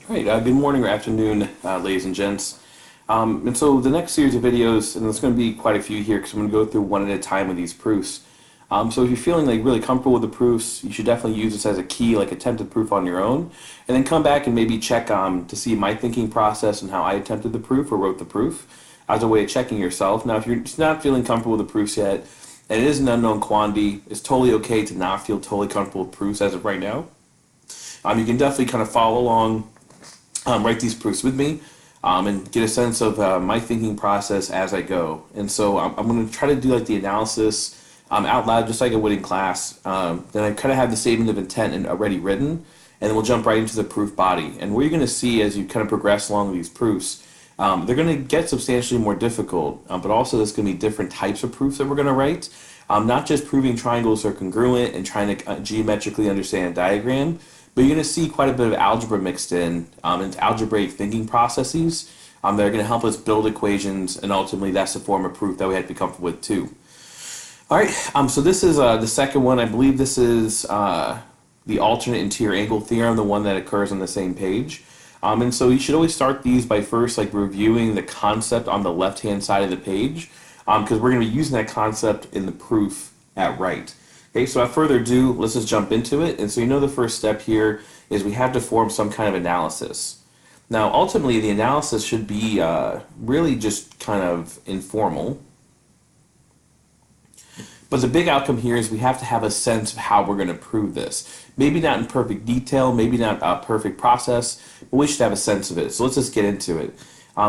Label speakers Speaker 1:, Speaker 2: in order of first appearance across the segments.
Speaker 1: Great. Good morning or afternoon, ladies and gents. And so the next series of videos, and there's going to be quite a few here because I'm going to go through one at a time with these proofs. So if you're feeling like really comfortable with the proofs, you should definitely use this as a key, like attempted proof on your own, and then come back and maybe check to see my thinking process and how I attempted the proof or wrote the proof as a way of checking yourself. Now, if you're just not feeling comfortable with the proofs yet, and it is an unknown quantity, it's totally okay to not feel totally comfortable with proofs as of right now. You can definitely kind of follow along, write these proofs with me, and get a sense of my thinking process as I go. And so I'm going to try to do like the analysis out loud, just like I would in class. Then I kind of have the statement of intent and already written, and then we'll jump right into the proof body. And what you're going to see as you kind of progress along with these proofs, they're going to get substantially more difficult, but also there's going to be different types of proofs that we're going to write. Not just proving triangles are congruent and trying to geometrically understand a diagram, but you're going to see quite a bit of algebra mixed in and algebraic thinking processes that are going to help us build equations, and ultimately that's the form of proof that we have to be comfortable with too. All right, so this is the second one. I believe this is the alternate interior angle theorem, the one that occurs on the same page. And so you should always start these by first like reviewing the concept on the left-hand side of the page, because we're going to be using that concept in the proof at right. Okay, so without further ado, let's just jump into it. And so the first step here is we have to form some kind of analysis. Now, ultimately, the analysis should be really just kind of informal. But the big outcome here is we have to have a sense of how we're going to prove this. Maybe not in perfect detail, maybe not a perfect process, but we should have a sense of it. So let's just get into it.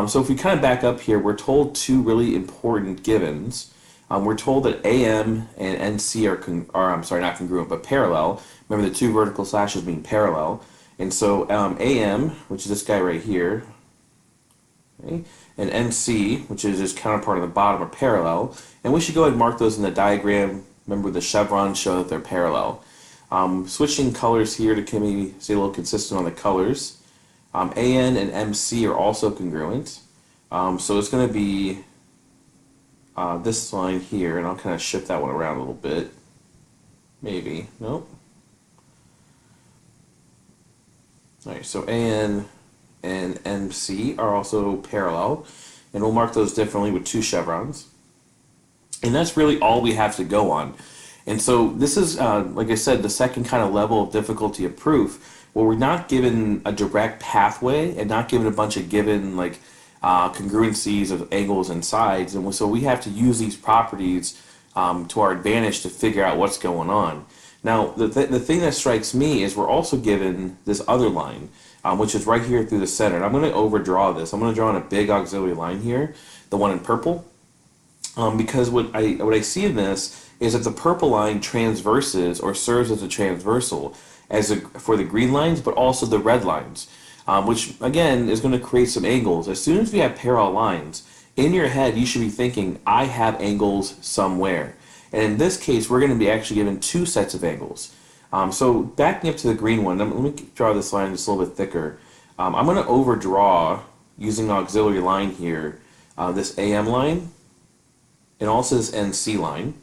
Speaker 1: So if we kind of back up here, we're told two really important givens. We're told that AM and NC are not congruent, but parallel. Remember the two vertical slashes being parallel. And so AM, which is this guy right here, okay, and NC, which is his counterpart on the bottom, are parallel. And we should go ahead and mark those in the diagram. Remember the chevrons show that they're parallel. Switching colors here to maybe stay a little consistent on the colors. AN and MC are also congruent. So it's going to be this line here, and I'll kind of shift that one around a little bit. Maybe. Nope. Alright, so AN and MC are also parallel, and we'll mark those differently with two chevrons. And that's really all we have to go on. And so this is, like I said, the second kind of level of difficulty of proof, where we're not given a direct pathway and not given a bunch of given like congruencies of angles and sides, and so we have to use these properties to our advantage to figure out what's going on. Now, the thing that strikes me is we're also given this other line, which is right here through the center. And I'm going to overdraw this. I'm going to draw in a big auxiliary line here, the one in purple, because what I see in this is that the purple line transverses or serves as a transversal for the green lines, but also the red lines. Which again is going to create some angles. As soon as we have parallel lines, in your head you should be thinking, I have angles somewhere. And in this case, we're going to be actually given two sets of angles. So backing up to the green one, let me draw this line just a little bit thicker. I'm going to overdraw using the auxiliary line here, this AM line, and also this NC line.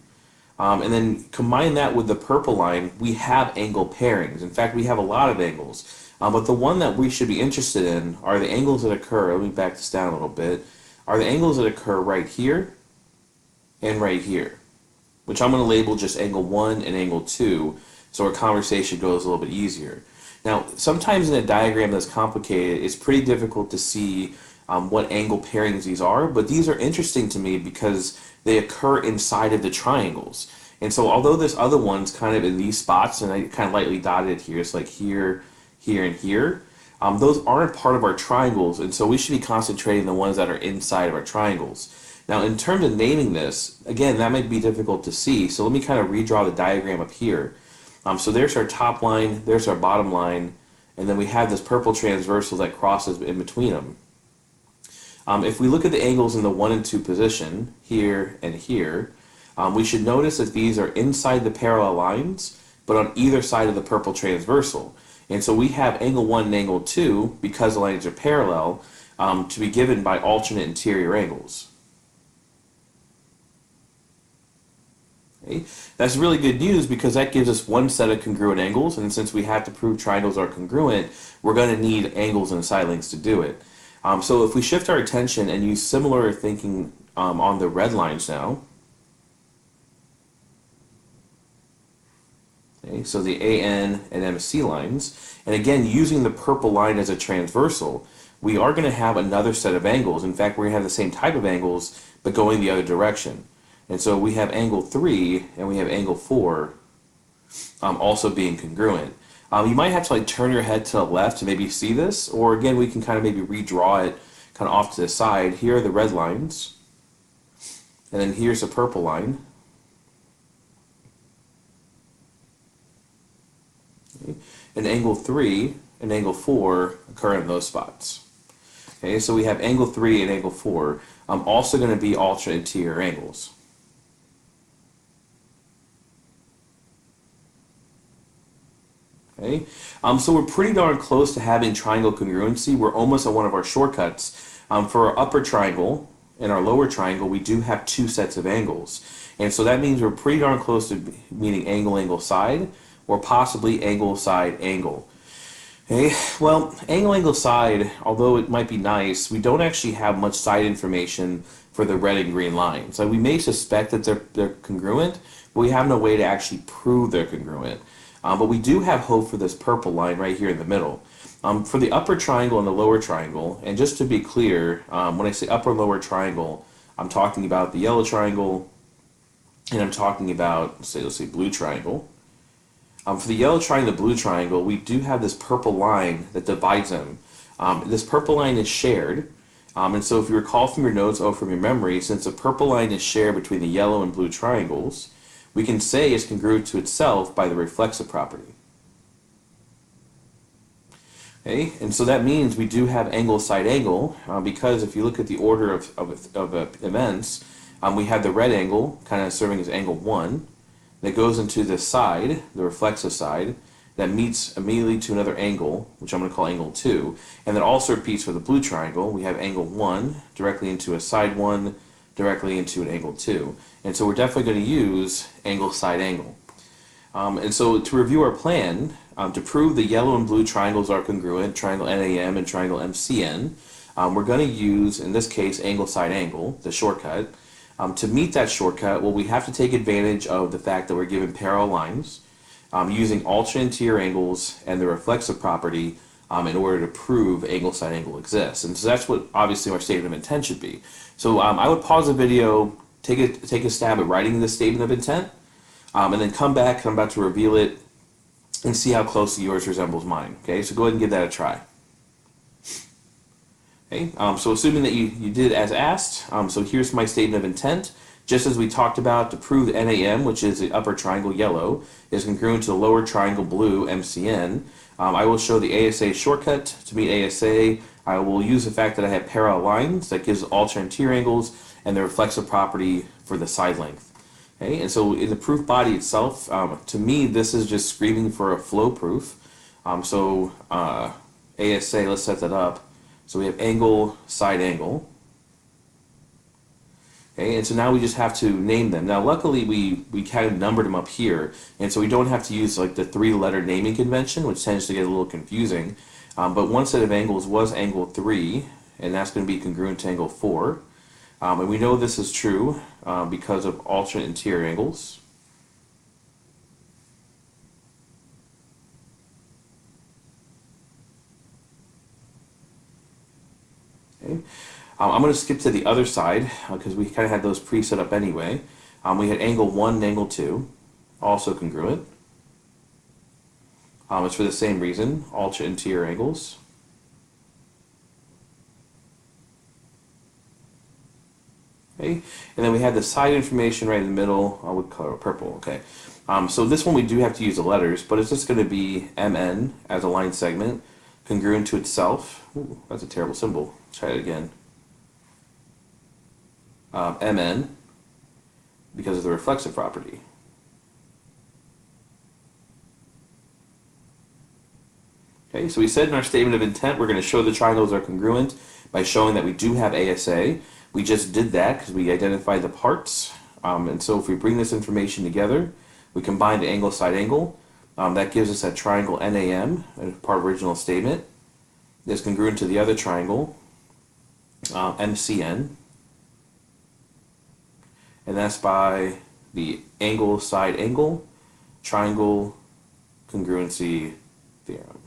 Speaker 1: And then combine that with the purple line, we have angle pairings. In fact, we have a lot of angles. But the one that we should be interested in are the angles that occur, let me back this down a little bit, are the angles that occur right here and right here, which I'm going to label just angle 1 and angle 2, so our conversation goes a little bit easier. Now, sometimes in a diagram that's complicated, it's pretty difficult to see what angle pairings these are, but these are interesting to me because they occur inside of the triangles. And so although this other one's kind of in these spots, and I kind of lightly dotted it here, it's like here, here, and here, those aren't part of our triangles, and so we should be concentrating on the ones that are inside of our triangles. Now, in terms of naming this, again, that might be difficult to see, so let me kind of redraw the diagram up here. So there's our top line, there's our bottom line, and then we have this purple transversal that crosses in between them. If we look at the angles in the 1 and 2 position, here and here, we should notice that these are inside the parallel lines, but on either side of the purple transversal. And so we have angle 1 and angle 2, because the lines are parallel, to be given by alternate interior angles. Okay? That's really good news because that gives us one set of congruent angles, and since we have to prove triangles are congruent, we're going to need angles and side lengths to do it. So if we shift our attention and use similar thinking on the red lines now, okay, so the AN and MC lines, and again using the purple line as a transversal, we are going to have another set of angles. In fact, we're going to have the same type of angles, but going the other direction. And so we have angle 3 and we have angle 4 also being congruent. You might have to like turn your head to the left to maybe see this, or again we can kind of maybe redraw it kind of off to the side. Here are the red lines, and then here's the purple line. Okay. And angle 3 and angle 4 occur in those spots. Okay, so we have angle 3 and angle 4 also going to be alternate interior angles. Okay, so we're pretty darn close to having triangle congruency. We're almost at one of our shortcuts. For our upper triangle and our lower triangle, we do have two sets of angles. And so that means we're pretty darn close to meaning angle, angle, side, or possibly angle, side, angle. Okay, well, angle, angle, side, although it might be nice, we don't actually have much side information for the red and green lines. So we may suspect that they're congruent, but we have no way to actually prove they're congruent. But we do have hope for this purple line right here in the middle. For the upper triangle and the lower triangle, and just to be clear, when I say upper and lower triangle, I'm talking about the yellow triangle, and I'm talking about, let's say blue triangle. For the yellow triangle and the blue triangle, we do have this purple line that divides them. This purple line is shared, and so if you recall from your notes or from your memory, since the purple line is shared between the yellow and blue triangles, we can say it's congruent to itself by the reflexive property. Okay, and so that means we do have angle side angle because if you look at the order of events, we have the red angle kind of serving as angle 1 that goes into the side, the reflexive side, that meets immediately to another angle, which I'm going to call angle 2, and then also repeats for the blue triangle. We have angle 1 directly into a side 1, directly into an angle 2. And so we're definitely going to use angle side angle. And so to review our plan, to prove the yellow and blue triangles are congruent, triangle NAM and triangle MCN, we're going to use, in this case, angle side angle, the shortcut. To meet that shortcut, well, we have to take advantage of the fact that we're given parallel lines, using alternate interior angles and the reflexive property in order to prove angle side angle exists. And so that's what obviously our statement of intent should be. So I would pause the video, take a stab at writing this statement of intent, and then come back, and I'm about to reveal it, and see how closely yours resembles mine. Okay, so go ahead and give that a try. Okay, so assuming that you did as asked, so here's my statement of intent. Just as we talked about, to prove NAM, which is the upper triangle yellow, is congruent to the lower triangle blue, MCN, I will show the ASA shortcut. To meet ASA, I will use the fact that I have parallel lines that gives alternate interior angles and the reflexive property for the side length. Okay, and so in the proof body itself, to me, this is just screaming for a flow proof. ASA, let's set that up. So we have angle, side angle. Okay, and so now we just have to name them. Now, luckily, we kind of numbered them up here, and so we don't have to use like the 3-letter naming convention, which tends to get a little confusing. But one set of angles was angle 3, and that's going to be congruent to angle 4. And we know this is true because of alternate interior angles. Okay. I'm going to skip to the other side because we kind of had those pre-set up anyway. We had angle 1 and angle 2, also congruent. It's for the same reason, alternate interior angles. Okay, and then we have the side information right in the middle. I would color it purple. Okay, so this one we do have to use the letters, but it's just going to be MN as a line segment, congruent to itself. Ooh, that's a terrible symbol. Try it again. MN because of the reflexive property. Okay, so we said in our statement of intent we're going to show the triangles are congruent by showing that we do have ASA. We just did that because we identified the parts And so if we bring this information together, we combine the angle side angle. That gives us that triangle NAM, part of original statement, is congruent to the other triangle, MCN, and that's by the angle side angle triangle congruency theorem.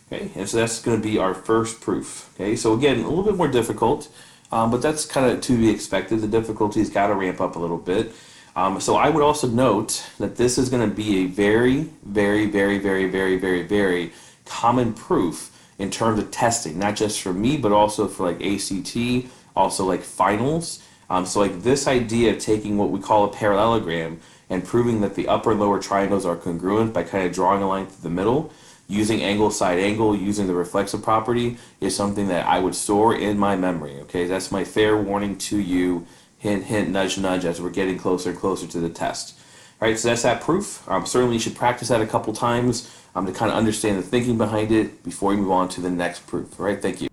Speaker 1: Okay, and so that's going to be our first proof. Okay, so again, a little bit more difficult, but that's kind of to be expected. The difficulty's got to ramp up a little bit. So I would also note that this is going to be a very, very, very, very, very, very, very common proof in terms of testing, not just for me, but also for like ACT, also like finals. So like this idea of taking what we call a parallelogram and proving that the upper and lower triangles are congruent by kind of drawing a line through the middle, using angle side angle, using the reflexive property, is something that I would store in my memory. Okay, that's my fair warning to you. Hint, hint, nudge, nudge, as we're getting closer and closer to the test. All right, so that's that proof. Certainly you should practice that a couple times to kind of understand the thinking behind it before you move on to the next proof. All right, thank you.